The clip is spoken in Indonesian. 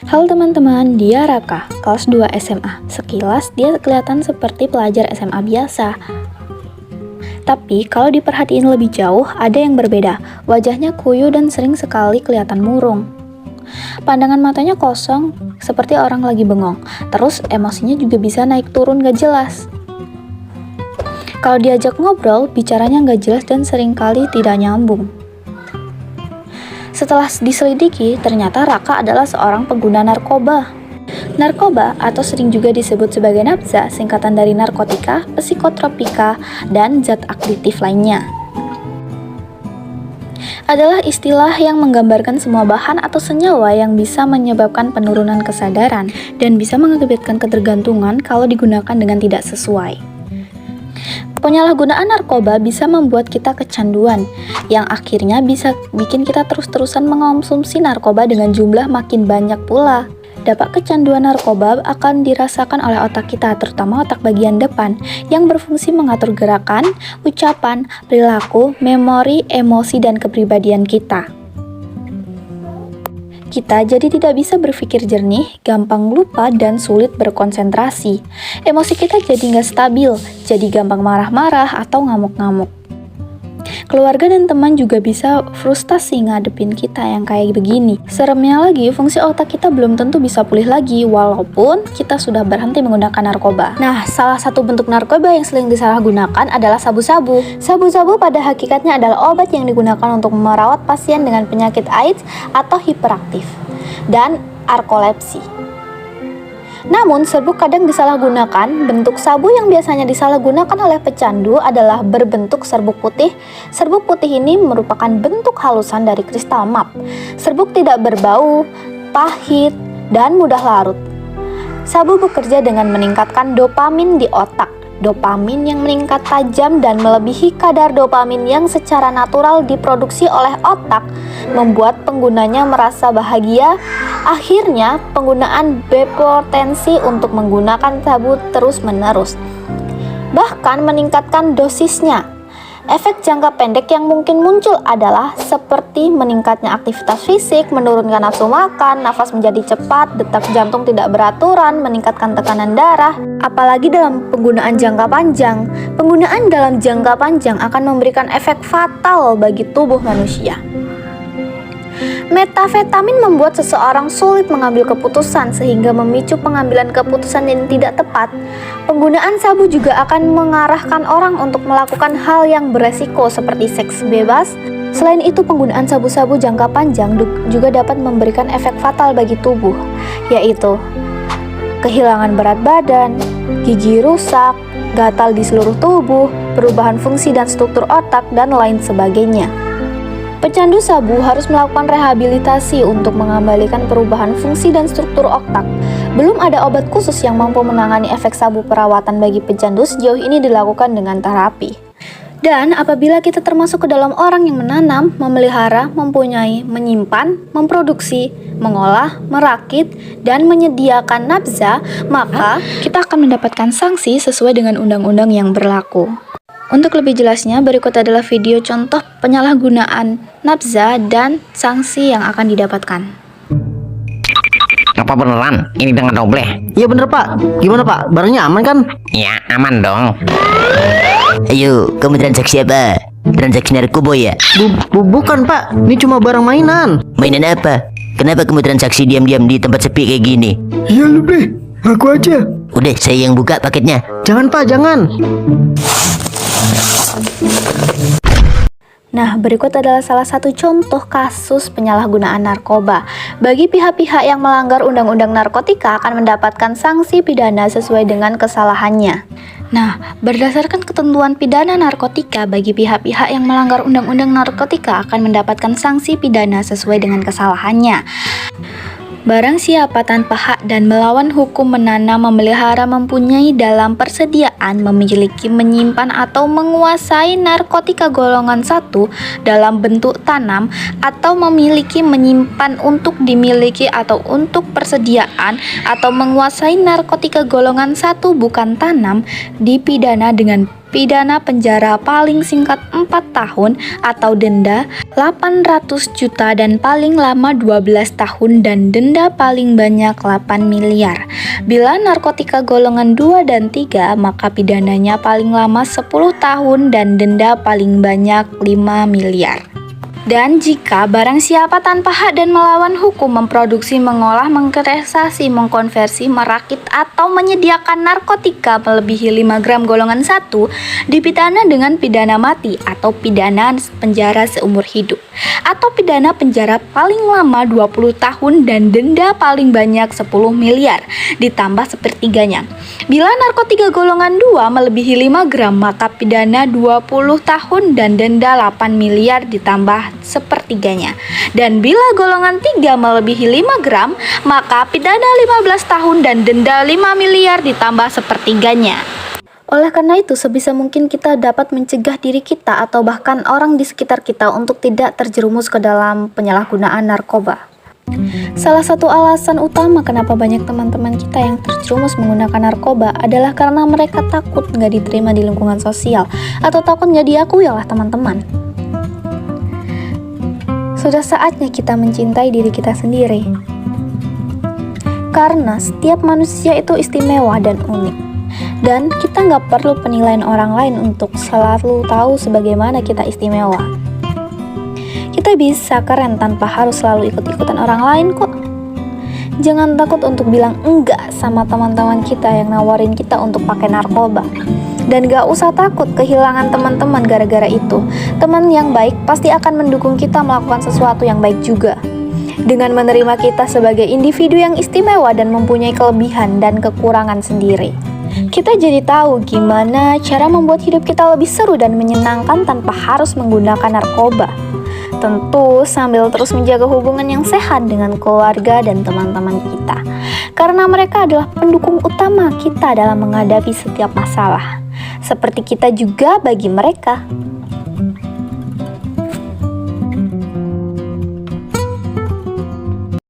Halo teman-teman, dia Raka, kelas 2 SMA. Sekilas dia kelihatan seperti pelajar SMA biasa. Tapi kalau diperhatiin lebih jauh, ada yang berbeda. Wajahnya kuyu dan sering sekali kelihatan murung. Pandangan matanya kosong, seperti orang lagi bengong. Terus emosinya juga bisa naik turun gak jelas. Kalau diajak ngobrol, bicaranya gak jelas dan seringkali tidak nyambung. Setelah diselidiki, ternyata Raka adalah seorang pengguna narkoba. Narkoba atau sering juga disebut sebagai nafza, singkatan dari narkotika, psikotropika, dan zat aktif lainnya. Adalah istilah yang menggambarkan semua bahan atau senyawa yang bisa menyebabkan penurunan kesadaran dan bisa mengakibatkan ketergantungan kalau digunakan dengan tidak sesuai. Penyalahgunaan narkoba bisa membuat kita kecanduan, yang akhirnya bisa bikin kita terus-terusan mengonsumsi narkoba dengan jumlah makin banyak pula. Dampak kecanduan narkoba akan dirasakan oleh otak kita, terutama otak bagian depan, yang berfungsi mengatur gerakan, ucapan, perilaku, memori, emosi, dan kepribadian kita. Kita jadi tidak bisa berpikir jernih, gampang lupa, dan sulit berkonsentrasi. Emosi kita jadi nggak stabil, jadi gampang marah-marah atau ngamuk-ngamuk. Keluarga dan teman juga bisa frustasi ngadepin kita yang kayak begini. Seremnya lagi, fungsi otak kita belum tentu bisa pulih lagi walaupun kita sudah berhenti menggunakan narkoba. Nah, salah satu bentuk narkoba yang sering disalahgunakan adalah sabu-sabu. Sabu-sabu pada hakikatnya adalah obat yang digunakan untuk merawat pasien dengan penyakit AIDS atau hiperaktif dan narkolepsi. Namun, serbuk kadang disalahgunakan. Bentuk sabu yang biasanya disalahgunakan oleh pecandu adalah berbentuk serbuk putih. Serbuk putih ini merupakan bentuk halusan dari kristal map. Serbuk tidak berbau, pahit, dan mudah larut. Sabu bekerja dengan meningkatkan dopamin di otak. Dopamin yang meningkat tajam dan melebihi kadar dopamin yang secara natural diproduksi oleh otak membuat penggunanya merasa bahagia. Akhirnya, penggunaan berpotensi untuk menggunakan sabu terus-menerus, bahkan meningkatkan dosisnya. Efek jangka pendek yang mungkin muncul adalah seperti meningkatnya aktivitas fisik, menurunkan nafsu makan, nafas menjadi cepat, detak jantung tidak beraturan, meningkatkan tekanan darah. Apalagi dalam penggunaan jangka panjang. Penggunaan dalam jangka panjang akan memberikan efek fatal bagi tubuh manusia. Metafetamin membuat seseorang sulit mengambil keputusan sehingga memicu pengambilan keputusan yang tidak tepat. Penggunaan sabu juga akan mengarahkan orang untuk melakukan hal yang beresiko seperti seks bebas. Selain itu, penggunaan sabu-sabu jangka panjang juga dapat memberikan efek fatal bagi tubuh, yaitu kehilangan berat badan, gigi rusak, gatal di seluruh tubuh, perubahan fungsi dan struktur otak, dan lain sebagainya. Pecandu sabu harus melakukan rehabilitasi untuk mengembalikan perubahan fungsi dan struktur otak. Belum ada obat khusus yang mampu menangani efek sabu. Perawatan bagi pecandu sejauh ini dilakukan dengan terapi. Dan apabila kita termasuk ke dalam orang yang menanam, memelihara, mempunyai, menyimpan, memproduksi, mengolah, merakit, dan menyediakan nafza, maka kita akan mendapatkan sanksi sesuai dengan undang-undang yang berlaku. Untuk lebih jelasnya, berikut adalah video contoh penyalahgunaan nafza dan sanksi yang akan didapatkan. Apa beneran ini dengan dobleh? Iya bener pak. Gimana pak? Barangnya aman kan? Ya aman dong. Ayo, kamu transaksi apa? Transaksi narkoba ya? Bukan pak. Ini cuma barang mainan. Mainan apa? Kenapa kamu transaksi diam-diam di tempat sepi kayak gini? Iya lu deh. Aku aja. Udah, saya yang buka paketnya. Jangan pak, jangan. Nah, berikut adalah salah satu contoh kasus penyalahgunaan narkoba. Bagi pihak-pihak yang melanggar undang-undang narkotika akan mendapatkan sanksi pidana sesuai dengan kesalahannya. Nah, berdasarkan ketentuan pidana narkotika, bagi pihak-pihak yang melanggar undang-undang narkotika akan mendapatkan sanksi pidana sesuai dengan kesalahannya. Barang siapa tanpa hak dan melawan hukum menanam, memelihara, mempunyai dalam persediaan, memiliki, menyimpan atau menguasai narkotika golongan 1 dalam bentuk tanam atau memiliki, menyimpan untuk dimiliki atau untuk persediaan atau menguasai narkotika golongan 1 bukan tanam, dipidana dengan pidana penjara paling singkat 4 tahun atau denda 800 juta dan paling lama 12 tahun dan denda paling banyak 8 miliar. Bila narkotika golongan 2 dan 3, maka pidananya paling lama 10 tahun dan denda paling banyak 5 miliar. Dan jika barang siapa tanpa hak dan melawan hukum memproduksi, mengolah, mengkreasi, mengkonversi, merakit, atau menyediakan narkotika melebihi 5 gram golongan 1, dipidana dengan pidana mati atau pidana penjara seumur hidup, atau pidana penjara paling lama 20 tahun dan denda paling banyak 10 miliar, ditambah sepertiganya. Bila narkotika golongan 2 melebihi 5 gram, maka pidana 20 tahun dan denda 8 miliar ditambah sepertiganya. Dan bila golongan 3 melebihi 5 gram, maka pidana 15 tahun dan denda 5 miliar ditambah sepertiganya. Oleh karena itu, sebisa mungkin kita dapat mencegah diri kita atau bahkan orang di sekitar kita untuk tidak terjerumus ke dalam penyalahgunaan narkoba. Salah satu alasan utama kenapa banyak teman-teman kita yang terjerumus menggunakan narkoba adalah karena mereka takut nggak diterima di lingkungan sosial atau takut nggak diakui oleh teman-teman. Sudah saatnya kita mencintai diri kita sendiri. Karena setiap manusia itu istimewa dan unik. Dan kita nggak perlu penilaian orang lain untuk selalu tahu sebagaimana kita istimewa. Kita bisa keren tanpa harus selalu ikut-ikutan orang lain kok. Jangan takut untuk bilang enggak sama teman-teman kita yang nawarin kita untuk pakai narkoba. Dan gak usah takut kehilangan teman-teman gara-gara itu. Teman yang baik pasti akan mendukung kita melakukan sesuatu yang baik juga. Dengan menerima kita sebagai individu yang istimewa dan mempunyai kelebihan dan kekurangan sendiri, kita jadi tahu gimana cara membuat hidup kita lebih seru dan menyenangkan tanpa harus menggunakan narkoba. Tentu sambil terus menjaga hubungan yang sehat dengan keluarga dan teman-teman kita. Karena mereka adalah pendukung utama kita dalam menghadapi setiap masalah. Seperti kita juga bagi mereka.